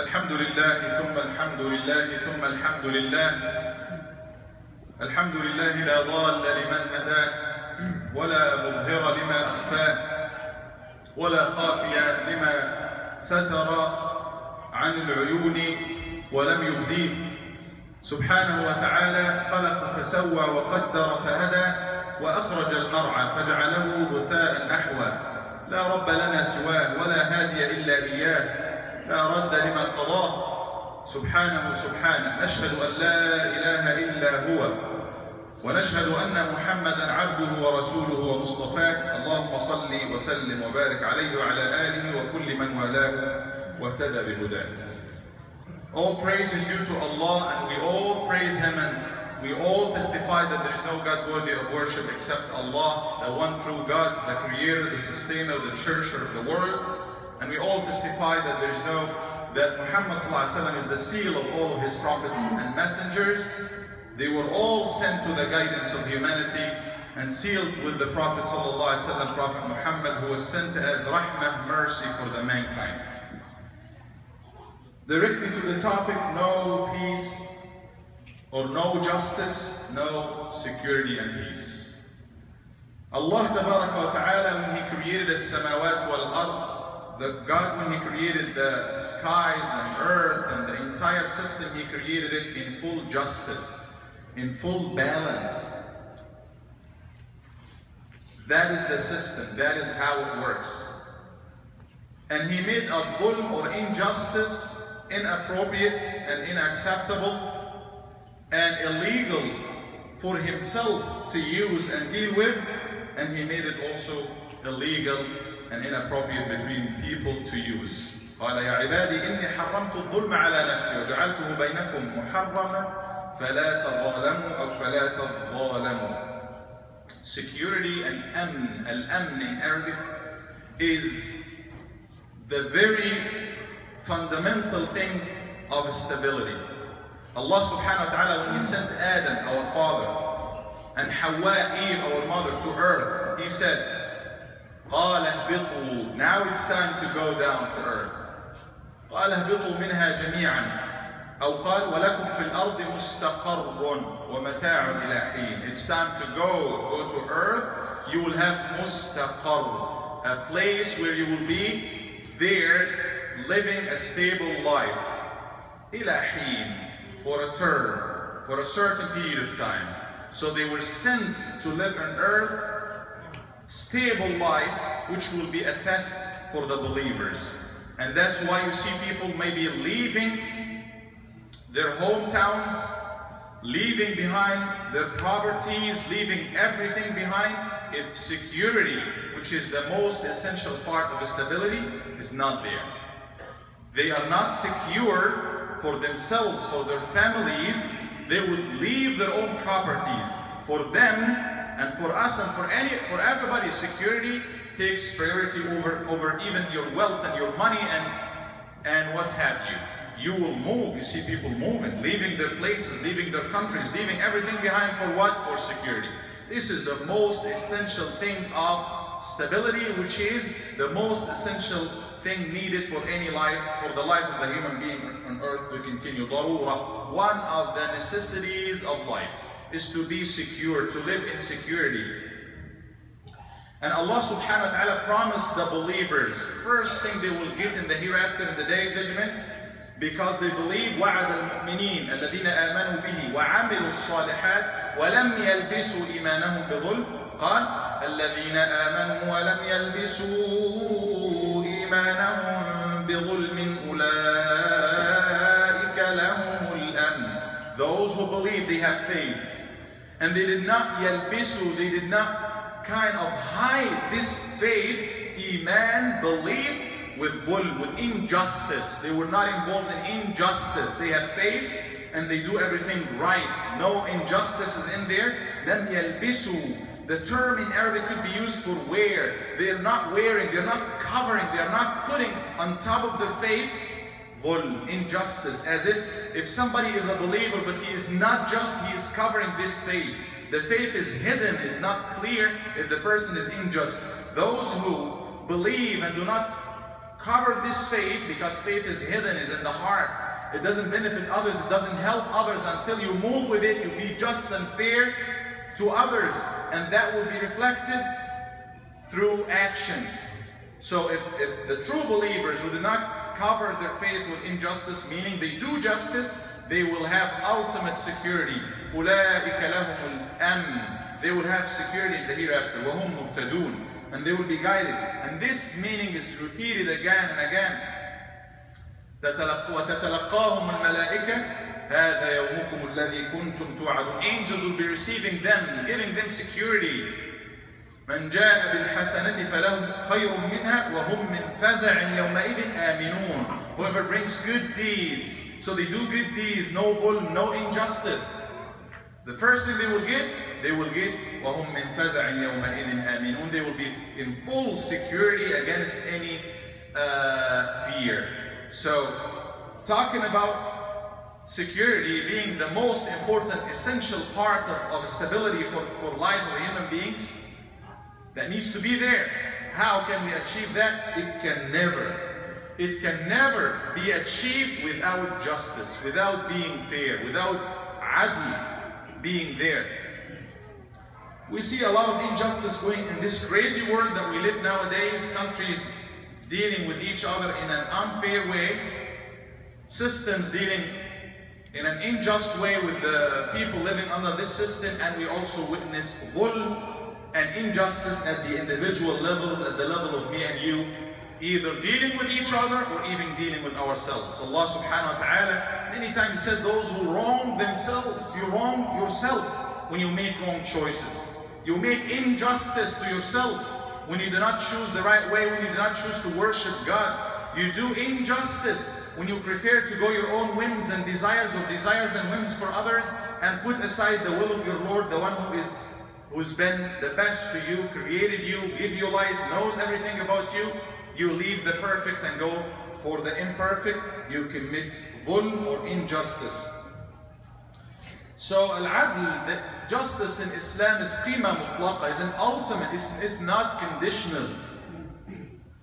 الحمد لله ثم الحمد لله ثم الحمد لله. الحمد لله لا ضال لمن هداه ولا مظهر لما أخفاه ولا خافي لما ستر عن العيون ولم يبديه. سبحانه وتعالى خلق فسوى وقدر فهدى وأخرج المرعى فجعله غثاء نحوا. لا رب لنا سواه ولا هادي إلا إياه. لا رد لما قضاه سبحانه سبحانه. نشهد أن لا إله إلا هو ونشهد أن محمدا عبده ورسوله ومصطفاه. اللهم صل وسلم وبارك عليه وعلى آله وكل من والاه واهتدى بهداه. All praise is due to Allah, and we all praise Him, and we all testify that there is no God worthy of worship except Allah, the one true God, the creator, the sustainer, the cherisher of the world. And we all testify that that Muhammad ﷺ is the seal of all of his prophets and messengers. They were all sent to the guidance of humanity and sealed with the Prophet ﷺ, Prophet Muhammad, who was sent as rahmah, mercy for the mankind. Directly to the topic, no peace or no justice, no security and peace. Allah Tabaraka wa Ta'ala, when He created as-samawat wal-ard, the God, when He created the skies and earth and the entire system, He created it in full justice, in full balance. That is the system, that is how it works. And He made a dhulm or injustice inappropriate and unacceptable and illegal for Himself to use and deal with, and He made it also illegal and inappropriate between people to use. قال يا عبادي إني حرمت الظلم على نفسي وجعلته بينكم محرما فلا تظالموا أو فلا تظالموا. Security and amn, al-amn in Arabic, is the very fundamental thing of stability. Allah subhanahu wa ta'ala, when He sent Adam, our father, and Hawa, Eve, our mother, to earth, He said, قال اهبطوا, now it's time to go down to earth. قال اهبطوا منها جميعا أو قال ولكم في الأرض مستقر ومتاع إلى حين. It's time to go to earth. You will have mustaqar, a place where you will be there living a stable life. إلى حين, for a term, for a certain period of time. So they were sent to live on earth, stable life, which will be a test for the believers. And that's why you see people maybe leaving their hometowns, leaving behind their properties, leaving everything behind, if security, which is the most essential part of stability, is not there. They are not secure for themselves, for their families. They would leave their own properties. For them and for us and for everybody, security takes priority over even your wealth and your money and what have you. You will move. You see people moving, leaving their places, leaving their countries, leaving everything behind for what? For security. This is the most essential thing of stability, which is the most essential thing needed for any life, for the life of the human being on earth to continue. Darura, one of the necessities of life, is to be secure, to live in security. And Allah subhanahu wa ta'ala promised the believers, first thing they will get in the hereafter, in the day of judgment, because they believe وَعَدَ الْمُؤْمِنِينَ الَّذِينَ آمَنُوا بِهِ وَعَمِلُوا الصَّالِحَاتِ وَلَمْ يَلْبِسُوا إِيمَانَهُمْ بِظُلْمٍ قال الَّذِينَ آمَنُوا وَلَمْ يَلْبِسُوا إِيمَانَهُمْ بِظُلْمٍ أُولَئِكَ لَهُمُ الْأَمْنُ. Those who believe, they have faith, and they did not yalbisu, they did not kind of hide this faith, iman, belief, with dhulm, with injustice. They were not involved in injustice. They have faith and they do everything right. No injustice is in there. Lam yalbisu. The term in Arabic could be used for wear. They are not wearing, they are not covering, they are not putting on top of the faith dhulm, injustice. As if somebody is a believer, but he is not just, he is covering this faith. The faith is hidden, is not clear if the person is unjust. Those who believe and do not cover this faith, because faith is hidden, is in the heart. It doesn't benefit others, it doesn't help others until you move with it. You be just and fair to others, and that will be reflected through actions. So if the true believers who do not cover their faith with injustice, meaning they do justice, they will have ultimate security. أُولَٰئِكَ لَهُمُ الْأَمْنُ. They will have security in the hereafter. وَهُمْ مُهْتَدُونَ. And they will be guided. And this meaning is repeated again and again. وَتَتَلَقَّاهُمُ الْمَلَائِكَةُ هَذَا يَوْمُكُمُ الَّذِي كُنْتُمْ تُوعَدُونَ. Angels will be receiving them, giving them security. مَنْ جَاءَ بِالْحَسَنَةِ فَلَهُمْ خَيْرٌ مِنْهَا وَهُمْ مِنْ فَزَعٍ يَوْمَئِذٍ آمِنُونَ. Whoever brings good deeds, so they do good deeds, no zulm, no injustice. The first thing they will get وَهُمْ مِنْ فَزَعٍ يَوْمَئِذٍ آمِنُونَ. They will be in full security against any fear. So, talking about security being the most important, essential part of stability for life of human beings, that needs to be there. How can we achieve that? It can never be achieved without justice, without being fair, without adl being there. We see a lot of injustice going in this crazy world that we live nowadays, countries dealing with each other in an unfair way, systems dealing in an unjust way with the people living under this system, and we also witness zulm and injustice at the individual levels, at the level of me and you, either dealing with each other or even dealing with ourselves. Allah subhanahu wa ta'ala many times said, those who wrong themselves, you wrong yourself when you make wrong choices. You make injustice to yourself when you do not choose the right way, when you do not choose to worship God. You do injustice when you prefer to go your own whims and desires and whims for others, and put aside the will of your Lord, the one who's been the best to you, created you, give you life, knows everything about you. You leave the perfect and go for the imperfect. You commit zulm or injustice. So al-adl, the justice in Islam, is qima mutlaqa, is an ultimate, it's not conditional.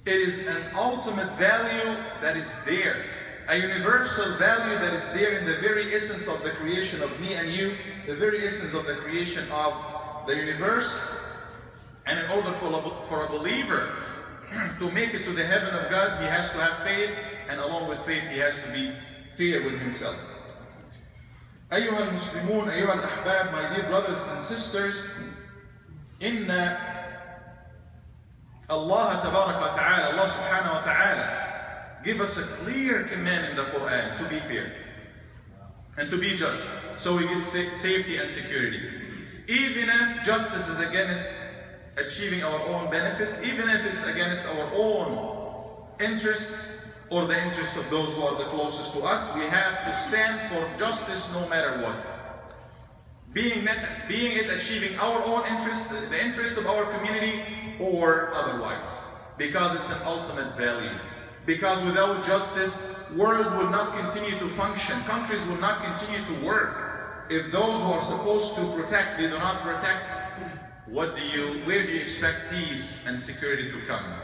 It is an ultimate value that is there, a universal value that is there in the very essence of the creation of me and you, the very essence of the creation of the universe. And in order for a believer to make it to the heaven of God, he has to have faith, and along with faith he has to be fair with himself. أيها المسلمون, أيها الأحباب, my dear brothers and sisters, إن Allah تبارك وتعالى, Allah subhanahu wa ta'ala, give us a clear command in the Quran to be fair and to be just, so we get safety and security. Even if justice is against achieving our own benefits, even if it's against our own interests or the interest of those who are the closest to us, we have to stand for justice no matter what. Being it achieving our own interest, the interest of our community, or otherwise. Because it's an ultimate value. Because without justice, world will not continue to function. Countries will not continue to work. If those who are supposed to protect, they do not protect, where do you expect peace and security to come?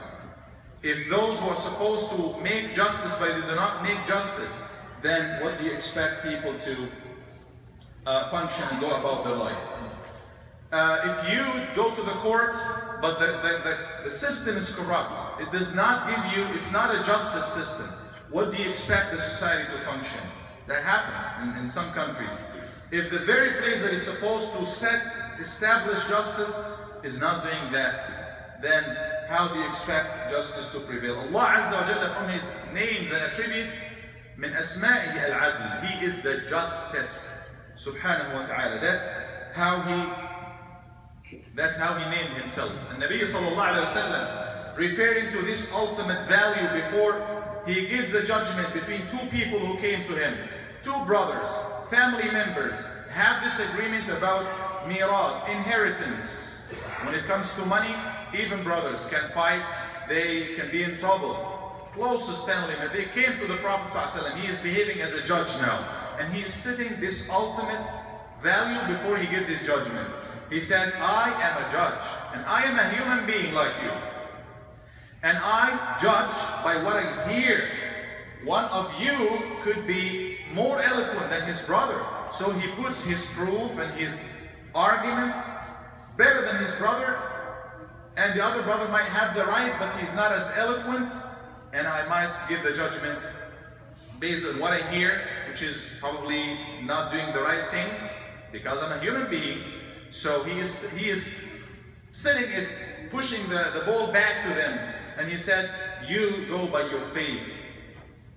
If those who are supposed to make justice, but they do not make justice, then what do you expect people to function and go about their life? If you go to the court, but the system is corrupt, it does not give you, it's not a justice system, what do you expect the society to function? That happens in some countries. If the very place that is supposed to establish justice is not doing that, then how do you expect justice to prevail? Allah Azza wa Jalla, from His names and attributes, min asma'ihi al-adl, He is the justice, subhanahu wa ta'ala. That's how He named Himself. And Nabi sallallahu alayhi wa sallam, referring to this ultimate value before He gives a judgment between two people who came to Him, two brothers, family members, have disagreement about mirath, inheritance. When it comes to money, even brothers can fight, they can be in trouble. Closest family member, they came to the Prophet ﷺ. He is behaving as a judge now, and he is sitting this ultimate value before he gives his judgment. He said, I am a judge, and I am a human being like you. and I judge by what I hear. One of you could be more eloquent than his brother, so he puts his proof and his argument better than his brother, and the other brother might have the right, but he's not as eloquent, and I might give the judgment based on what I hear, which is probably not doing the right thing, because I'm a human being. So he is setting it, pushing the ball back to them, and he said, you go by your faith.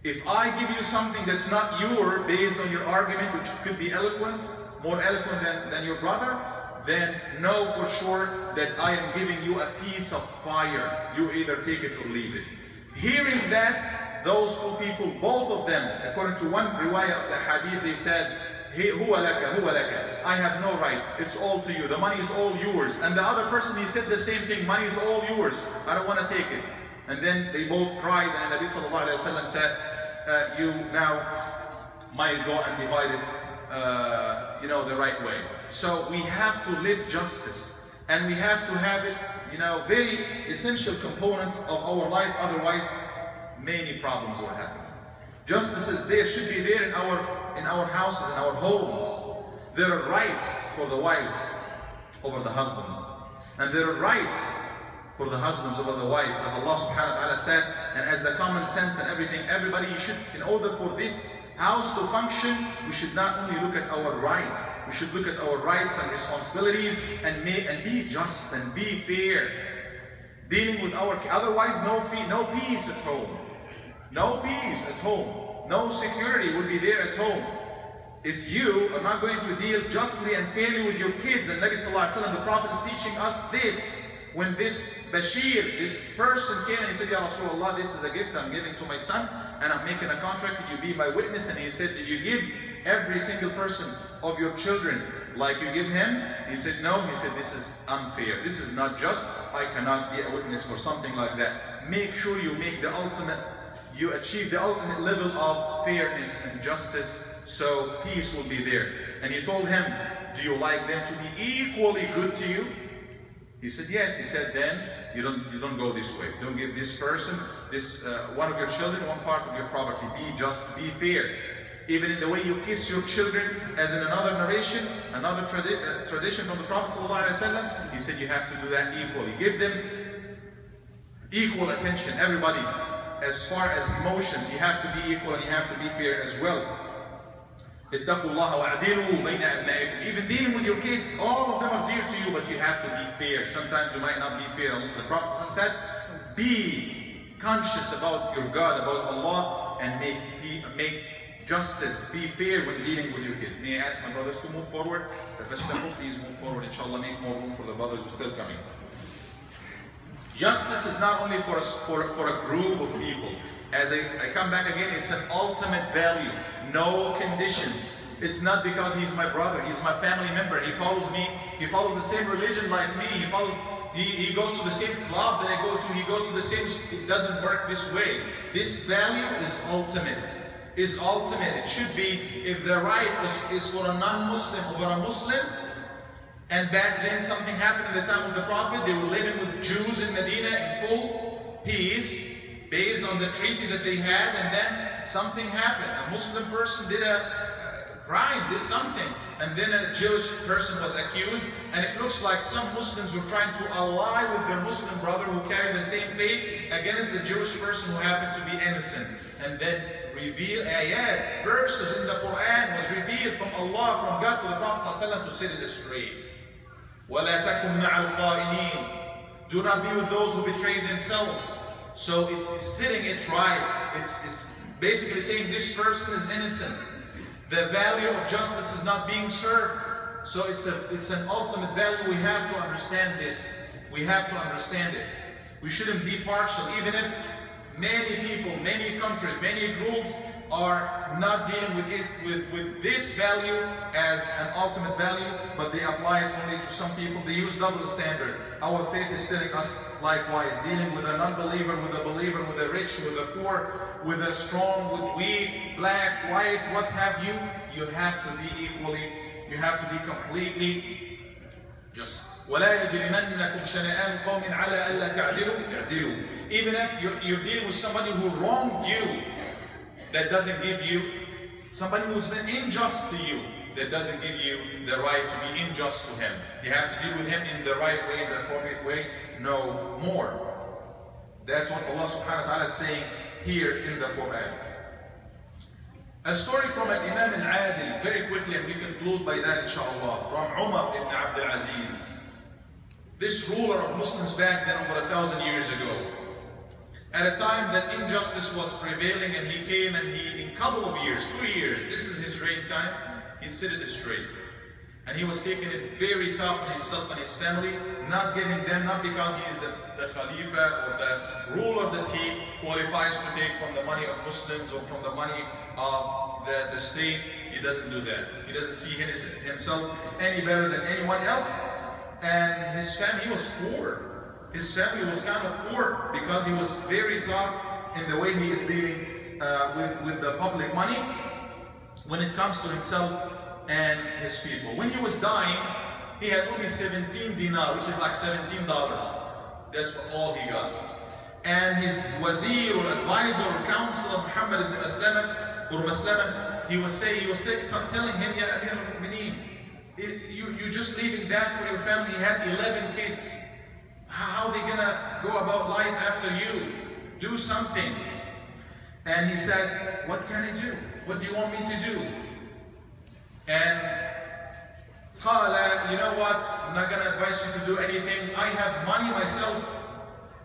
If I give you something that's not your, based on your argument, which could be eloquent, more eloquent than your brother, then know for sure that I am giving you a piece of fire. You either take it or leave it. Hearing that, those two people, both of them, according to one riwayah of the hadith, they said, hey, huwa laka, huwa laka. I have no right. It's all to you. The money is all yours. And the other person, he said the same thing. Money is all yours. I don't want to take it. And then they both cried, and Nabi sallallahu alayhi wa sallam said, you now might go and divide it the right way. So we have to live justice, and we have to have it, very essential component of our life. Otherwise, many problems will happen. Justice is there, should be there in our houses, in our homes. There are rights for the wives over the husbands, and there are rights for the husbands over the wife, as Allah subhanahu wa ta'ala said, and as the common sense and everything, everybody should, in order for this house to function, we should not only look at our rights, we should look at our rights and responsibilities and be just and be fair. Dealing with otherwise no peace at home. No peace at home. No security will be there at home. If you are not going to deal justly and fairly with your kids, and Nabi sallallahu alayhi wa sallam, the Prophet is teaching us this, when this Bashir, this person came and he said, Ya Rasulullah, this is a gift I'm giving to my son, and I'm making a contract, could you be my witness? And he said, did you give every single person of your children like you give him? He said, no. He said, this is unfair. This is not just. I cannot be a witness for something like that. Make sure you achieve the ultimate level of fairness and justice, so peace will be there. And he told him, do you like them to be equally good to you? He said, yes. He said, then you don't go this way. Don't give this person, one of your children, one part of your property. Be just, be fair. Even in the way you kiss your children, as in another narration, another tradition from the Prophet ﷺ, he said you have to do that equally. Give them equal attention, everybody. As far as emotions, you have to be equal and you have to be fair as well. Even dealing with your kids, all of them are dear to you, but you have to be fair. Sometimes you might not be fair. The Prophet said, be conscious about your God, about Allah, and make justice, be fair when dealing with your kids. May I ask my brothers to move forward? Please move forward, inshallah, make more room for the brothers who are still coming. Justice is not only for a group of people. As I come back again, it's an ultimate value. No conditions. It's not because he's my brother, he's my family member, he follows me, he follows the same religion like me, he goes to the same club that I go to, he goes to the same, it doesn't work this way. This value is ultimate. It should be, if the right is for a non-Muslim over a Muslim, and back then something happened in the time of the Prophet, they were living with Jews in Medina in full peace, based on the treaty that they had, and then something happened. A Muslim person did a crime, did something, and then a Jewish person was accused, and it looks like some Muslims were trying to ally with their Muslim brother who carried the same faith against the Jewish person who happened to be innocent. And then ayat, verses in the Quran was revealed from Allah, from God to the Prophet ﷺ to set it straight. وَلَا تَكُمْ مَعَ الْخَائِنِينَ. Do not be with those who betray themselves. So it's sitting it right. It's basically saying this person is innocent. The value of justice is not being served. So it's an ultimate value. We have to understand this. We have to understand it. We shouldn't be partial, even if many people, many countries, many groups are not dealing with this value as an ultimate value, but they apply it only to some people. They use double standard. Our faith is telling us likewise, dealing with a non-believer, with a believer, with a rich, with a poor, with a strong, with weak, black, white, what have you, you have to be equally, you have to be completely just. وَلَا يَجْرِمَنَّكُمْ شَنَآنُ قَوْمٍ عَلَىٰ أَلَّا تَعْدِلُوا اعْدِلُوا. Even if you're dealing with somebody who wronged you, that doesn't give you, somebody who's been unjust to you, that doesn't give you the right to be unjust to him. You have to deal with him in the right way, in the appropriate way, no more. That's what Allah subhanahu wa ta'ala is saying here in the Quran. A story from an Imam al-Adil, very quickly, and we conclude by that inshallah, from Umar ibn Abdul Aziz. This ruler of Muslims back then over 1,000 years ago. At a time that injustice was prevailing, and he came and he, in a couple of years, 2 years, this is his reign time, he set it straight. And he was taking it very tough on himself and his family, not giving them, not because he is the Khalifa or the ruler that he qualifies to take from the money of Muslims or from the money of the state. He doesn't do that. He doesn't see himself any better than anyone else. And his family, he was poor. His family was kind of poor because he was very tough in the way he is dealing with the public money when it comes to himself and his people. When he was dying, he had only 17 dinar, which is like $17. That's all he got. And his wazir or advisor or counselor, Muhammad ibn Maslama, he was telling him, Ya Amir al-Mu'mineen, you're just leaving that for your family. He had 11 kids. How are they gonna go about life after you? Do something. And he said, what can I do? What do you want me to do? And Qala, you know what? I'm not gonna advise you to do anything. I have money myself,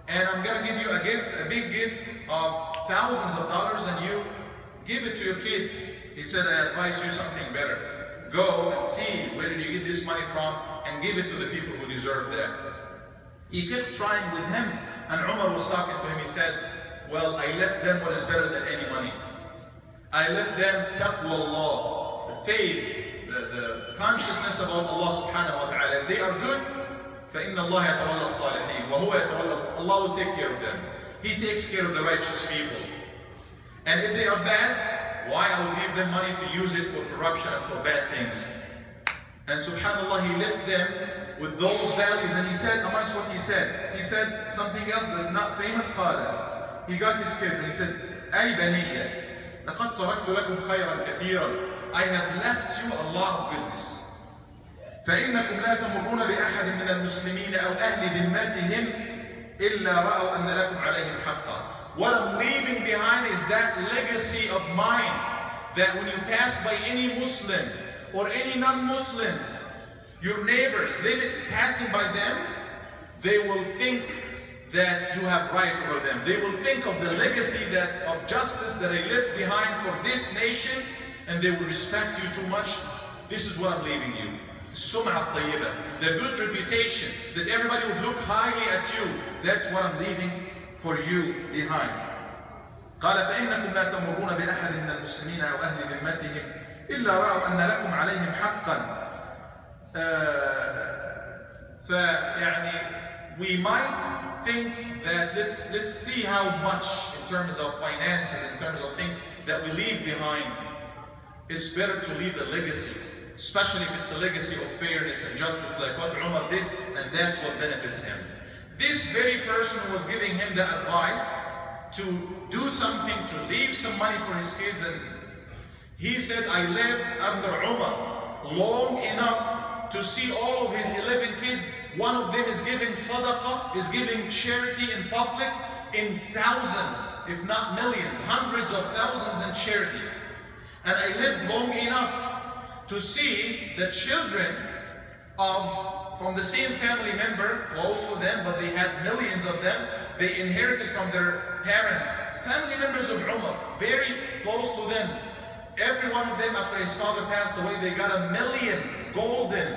and I'm gonna give you a gift, a big gift of thousands of dollars, and you give it to your kids. He said, I advise you something better. Go and see where did you get this money from, and give it to the people who deserve that. He kept trying with him, and Umar was talking to him. He said, well, I left them what is better than any money. I left them taqwa Allah, the faith, the consciousness about Allah subhanahu wa ta'ala. If they are good, فَإِنَّ اللَّهَ يَتَوَلَّى الصَّالِحِينَ وَهُوَ يَتَوَلَّى. Allah will take care of them. He takes care of the righteous people. And if they are bad, why I will give them money to use it for corruption and for bad things. And subhanAllah, he left them with those values. And he said, amongst what he said something else that's not famous. He got his kids and he said, أي بنية لقد تركت لكم خيرا كثيرا. I have left you a lot of goodness. فإنكم لا تمرون بأحد من المسلمين أو أهل ذمتهم إلا رأوا أن لكم عليهم حقا. What I'm leaving behind is that legacy of mine, that when you pass by any Muslim or any non-Muslims, your neighbors, passing by them, they will think that you have right over them. They will think of the legacy of justice that I left behind for this nation, and they will respect you too much. This is what I'm leaving you. Sum'a tayyiba, the good reputation, that everybody would look highly at you. That's what I'm leaving for you behind. قال فإنكم لا تمرون بأحد من المسلمين أو أهل ذمتهم إلا رأوا أن لكم عليهم حقا. فيعني we might think that let's see how much in terms of finances, in terms of things that we leave behind. It's better to leave a legacy, especially if it's a legacy of fairness and justice like what Umar did, and that's what benefits him. This very person who was giving him the advice to do something, to leave some money for his kids, and he said, I lived after Umar long enough to see all of his 11 kids. One of them is giving sadaqah, is giving charity in public in thousands, if not millions, hundreds of thousands in charity. And I lived long enough to see the children from the same family member, close to them, but they had millions of them. They inherited from their parents, family members of Umar, very close to them. Every one of them, after his father passed away, they got $1 million golden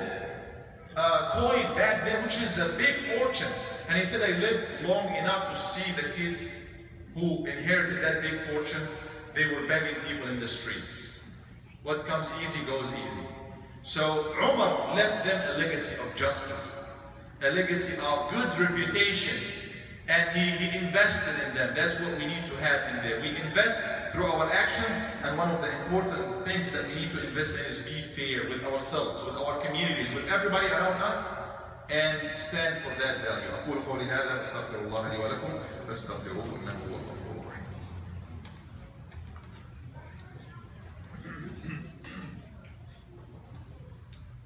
coin back then, which is a big fortune. And he said, I lived long enough to see the kids who inherited that big fortune. They were begging people in the streets. What comes easy goes easy. So Umar left them a legacy of justice, a legacy of good reputation, and he invested in them. That's what we need to have in there. We invest through our actions, and one of the important things that we need to invest in is be fair with ourselves, with our communities, with everybody around us. and stand for that value. أقول قولي هذا أستغفر الله لي ولكم فاستغفروه إنه هو الغفور الرحيم.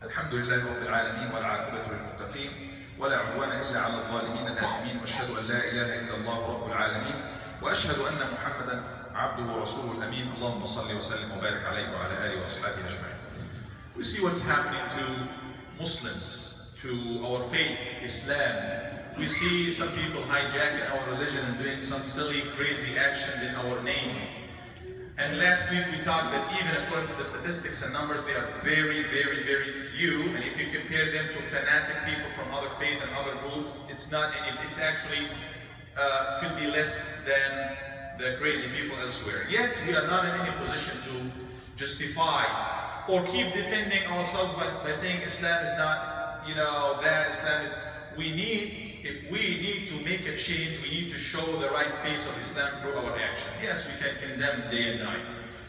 الحمد لله رب العالمين والعاقبة للمتقين ولا عدوان إلا على الظالمين الآثمين، وأشهد أن لا إله إلا الله رب العالمين، وأشهد أن محمدا عبده ورسوله الأمين. اللهم صل وسلم وبارك عليه وعلى آله وصحبه أجمعين. We see what's happening to Muslims, to our faith, Islam. We see some people hijacking our religion and doing some silly, crazy actions in our name. And last week we talked that even according to the statistics and numbers, they are very, very, very few. And if you compare them to fanatic people from other faith and other groups, it's not any, it's actually could be less than the crazy people elsewhere. Yet we are not in any position to justify or keep defending ourselves by saying Islam is not, you know, that Islam is, if we need to make a change, we need to show the right face of Islam through our actions. Yes, we can condemn day and night.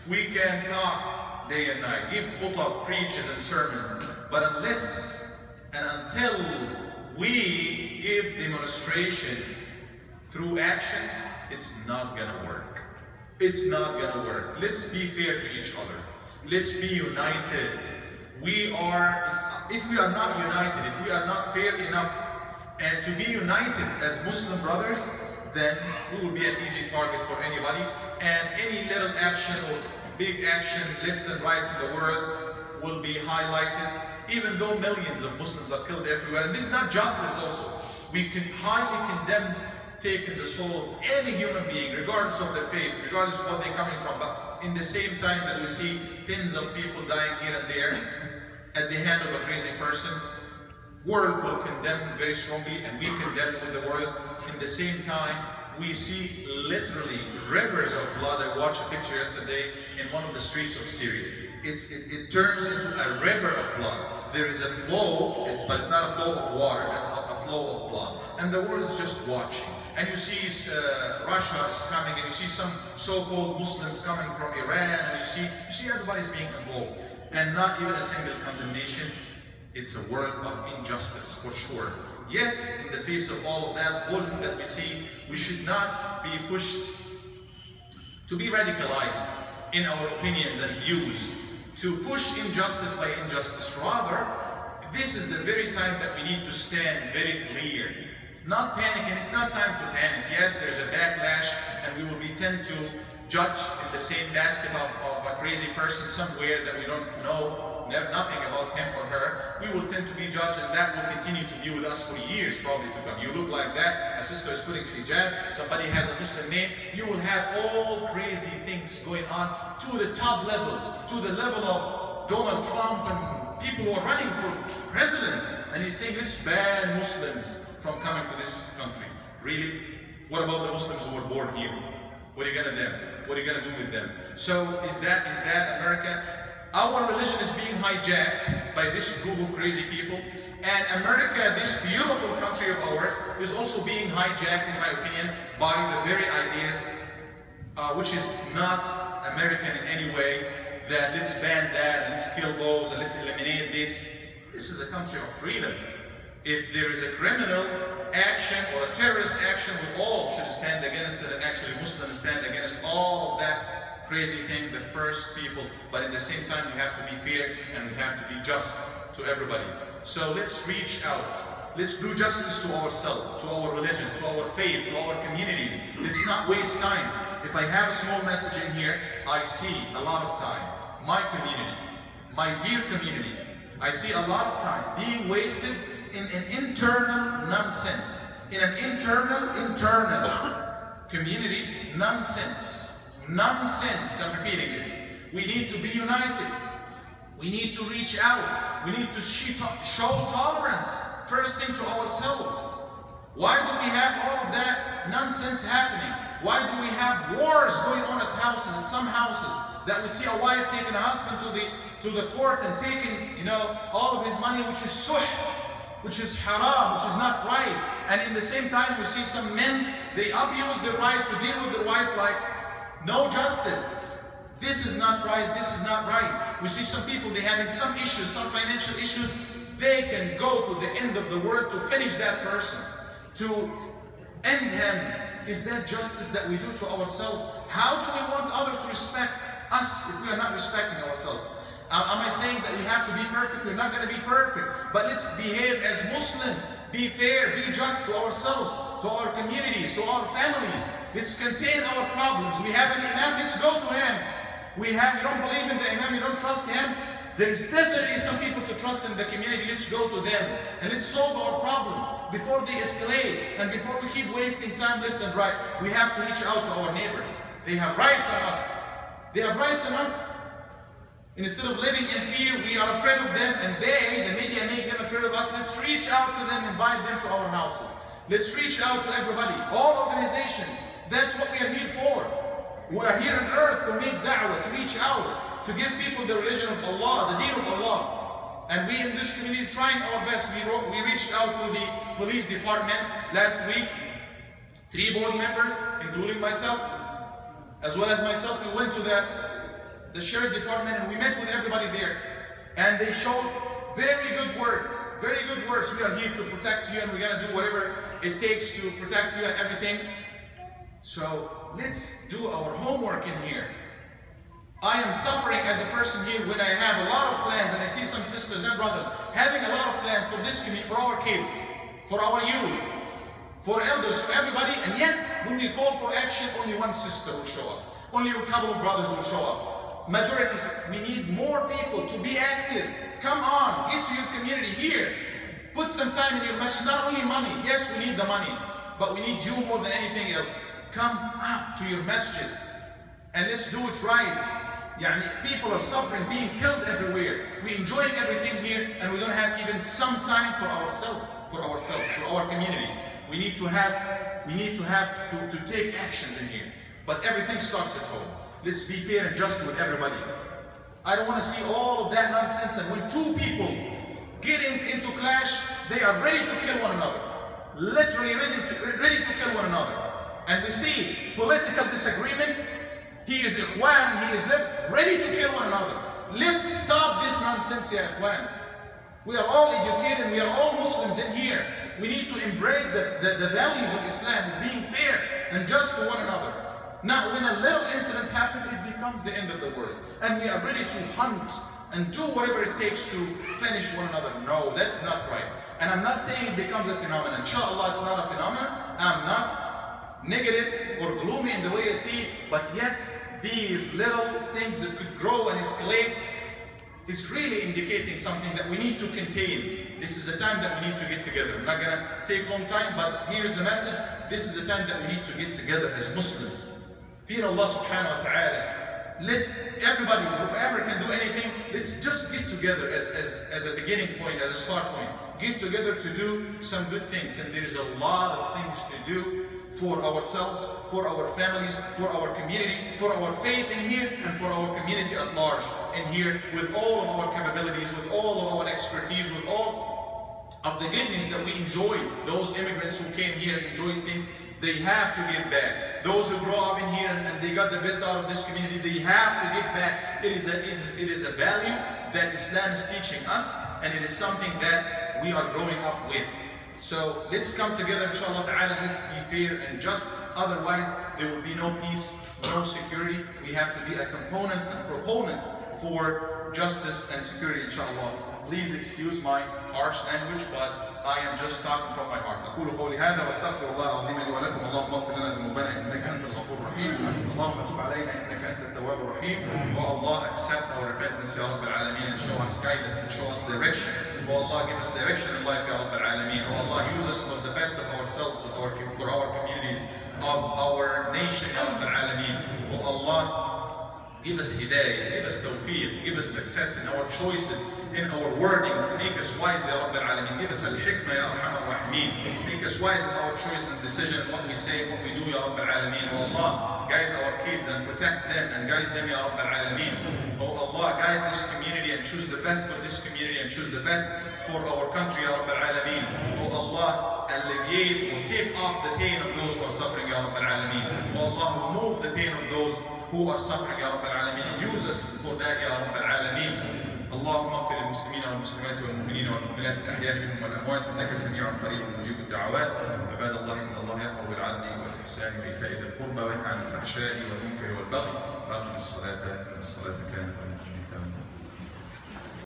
We can talk day and night, give khutbah, preaches and sermons. But unless and until we give demonstration through actions, it's not gonna work. It's not gonna work. Let's be fair to each other. Let's be united. If we are not united, if we are not fair enough and to be united as Muslim brothers, then we will be an easy target for anybody, and any little action or big action left and right in the world will be highlighted, even though millions of Muslims are killed everywhere. And this is not justice also. We can highly condemn taking the soul of any human being, regardless of their faith, regardless of what they're coming from. But in the same time that we see tens of people dying here and there at the hand of a crazy person, world will condemn very strongly, and we condemn with the world. In the same time, we see literally rivers of blood. I watched a picture yesterday in one of the streets of Syria. It turns into a river of blood. There is a flow, but it's not a flow of water, it's a flow of blood. And the world is just watching. And you see Russia is coming, and you see some so-called Muslims coming from Iran, and you see everybody's being involved. And not even a single condemnation. It's a world of injustice for sure. Yet, in the face of all of that dhulm that we see, we should not be pushed to be radicalized in our opinions and views, to push injustice by injustice. Rather, this is the very time that we need to stand very clear. Not panic, and it's not time to panic. Yes, there's a backlash, and we will be tend to judge in the same basket of a crazy person somewhere that we don't know nothing about him or her. We will tend to be judged, and that will continue to be with us for years probably to come. You look like that, a sister is putting hijab, somebody has a Muslim name, you will have all crazy things going on to the top levels, to the level of Donald Trump and people who are running for president, and he's saying let's ban Muslims from coming to this country. Really? What about the Muslims who were born here? What are you gonna do? What are you gonna do with them? So is that America? Our religion is being hijacked by this group of crazy people, and America, this beautiful country of ours, is also being hijacked, in my opinion, by the very ideas which is not American in any way, that let's ban that, and let's kill those, and let's eliminate this. This is a country of freedom. If there is a criminal action or a terrorist action, we all should stand against it, and actually Muslims stand against all of that crazy thing, the first people. But at the same time, we have to be fair, and we have to be just to everybody. So let's reach out. Let's do justice to ourselves, to our religion, to our faith, to our communities. Let's not waste time. If I have a small message in here, I see a lot of time. My community, my dear community, I see a lot of time being wasted in an internal nonsense. In an internal community nonsense. Nonsense, I'm repeating it. We need to be united. We need to reach out. We need to show tolerance, first thing to ourselves. Why do we have all of that nonsense happening? Why do we have wars going on at houses, in some houses, that we see a wife taking a husband to the court and taking, you know, all of his money, which is suht, which is haram, which is not right. And in the same time, we see some men, they abuse their right to deal with their wife like no justice. This is not right, this is not right. We see some people, they're having some issues, some financial issues, they can go to the end of the world to finish that person, to end him. Is that justice that we do to ourselves? How do we want others to respect us if we are not respecting ourselves? Am I saying that we have to be perfect? We're not going to be perfect. But let's behave as Muslims. Be fair, be just to ourselves, to our communities, to our families. Let's contain our problems. We have an Imam, let's go to him. You don't believe in the Imam, you don't trust him. There's definitely some people to trust in the community. Let's go to them and let's solve our problems before they escalate and before we keep wasting time left and right. We have to reach out to our neighbors. They have rights on us. They have rights on us. Instead of living in fear, we are afraid of them, and the media make them afraid of us. Let's reach out to them, invite them to our houses. Let's reach out to everybody, all organizations. That's what we are here for. We are here on earth to make da'wah, to reach out, to give people the religion of Allah, the deen of Allah. And we in this community trying our best. We reached out to the police department last week. 3 board members, including myself, as well as myself. We went to the sheriff department and we met with everybody there. And they showed very good words, very good words. We are here to protect you and we're going to do whatever it takes to protect you and everything. So let's do our homework in here. I am suffering as a person here when I have a lot of plans, and I see some sisters and brothers having a lot of plans for this community, for our kids, for our youth, for elders, for everybody, and yet when we call for action, only one sister will show up. Only a couple of brothers will show up. Majority, we need more people to be active. Come on, get to your community here. Put some time in your masjid, not only money. Yes, we need the money, but we need you more than anything else. Come up to your masjid and let's do it right. People are suffering, being killed everywhere. We're enjoying everything here and we don't have even some time for ourselves, for our community. We need to take actions in here. But everything starts at home. Let's be fair and just with everybody. I don't want to see all of that nonsense, and when 2 people get into clash, they are ready to kill one another. Literally ready to kill one another. And we see political disagreement. He is Ikhwan, he is ready to kill one another. Let's stop this nonsense, ya Ikhwan. We are all educated, we are all Muslims in here. We need to embrace the values of Islam, being fair and just to one another. Now, when a little incident happens, it becomes the end of the world. And we are ready to hunt and do whatever it takes to finish one another. No, that's not right. And I'm not saying it becomes a phenomenon. Inshallah, it's not a phenomenon. I'm not negative or gloomy in the way I see it, but yet these little things that could grow and escalate is really indicating something that we need to contain. This is the time that we need to get together. I'm not going to take a long time, but here's the message. This is the time that we need to get together as Muslims. Fear Allah subhanahu wa ta'ala. Let's, everybody, whoever can do anything, let's just get together as a beginning point, as a start point. Get together to do some good things. And there is a lot of things to do for ourselves, for our families, for our community, for our faith in here, and for our community at large in here, with all of our capabilities, with all of our expertise, with all of the goodness that we enjoy. Those immigrants who came here and enjoyed things, they have to give back. Those who grow up in here and they got the best out of this community, they have to give back. It is a value that Islam is teaching us, and it is something that we are growing up with. So let's come together, inshallah ta'ala, let's be fair and just. Otherwise, there will be no peace, no security. We have to be a component and proponent for justice and security, inshallah. Please excuse my harsh language, but I am just talking from my heart. أقول قولي هذا واستغفر الله العظيم لي ولكم. اللهم اغفر لنا ذنوبنا إنك أنت الغفور الرحيم. اللهم تب علينا إنك أنت التواب الرحيم. Oh Allah, accept our repentance, Ya Rabbil Alameen, and show us guidance and show us direction. Oh Allah, give us direction in life, Ya Rabbil Alameen. Oh Allah, use us for the best of ourselves, for our communities, of our nation, Ya Rabbil Alameen. Oh Allah, give us hidayah, give us tawfiq, give us success in our choices, in our wording. Make us wise, Ya Rabbil Alameen. Give us al-hikmah, Ya Arhamar Rahimeen. Make us wise in our choices and decision, what we say, what we do, Ya Rabbil Alameen. Oh Allah, guide our kids and protect them and guide them, Ya Rabbil Alameen. Oh Allah, guide this community and choose the best for this community and choose the best for our country, Ya Rabbil Alameen. Oh Allah, alleviate or take off the pain of those who are suffering, Ya Rabbil Alameen. Oh Allah, remove the pain of those who are suffering, Ya Rabbil Alameen. Use us for that, Ya Rabbil Alameen. اللهم اغفر للمسلمين والمسلمات والمؤمنين والمؤمنات الأحياء منهم والأموات إنك سميع قريب مجيب الدعوات. عباد الله إن الله يأمر بالعدل والإحسان وإيتاء ذي القربى وينهى عن الفحشاء والمنكر والبغي وأقم الصلاة إن الصلاة كانت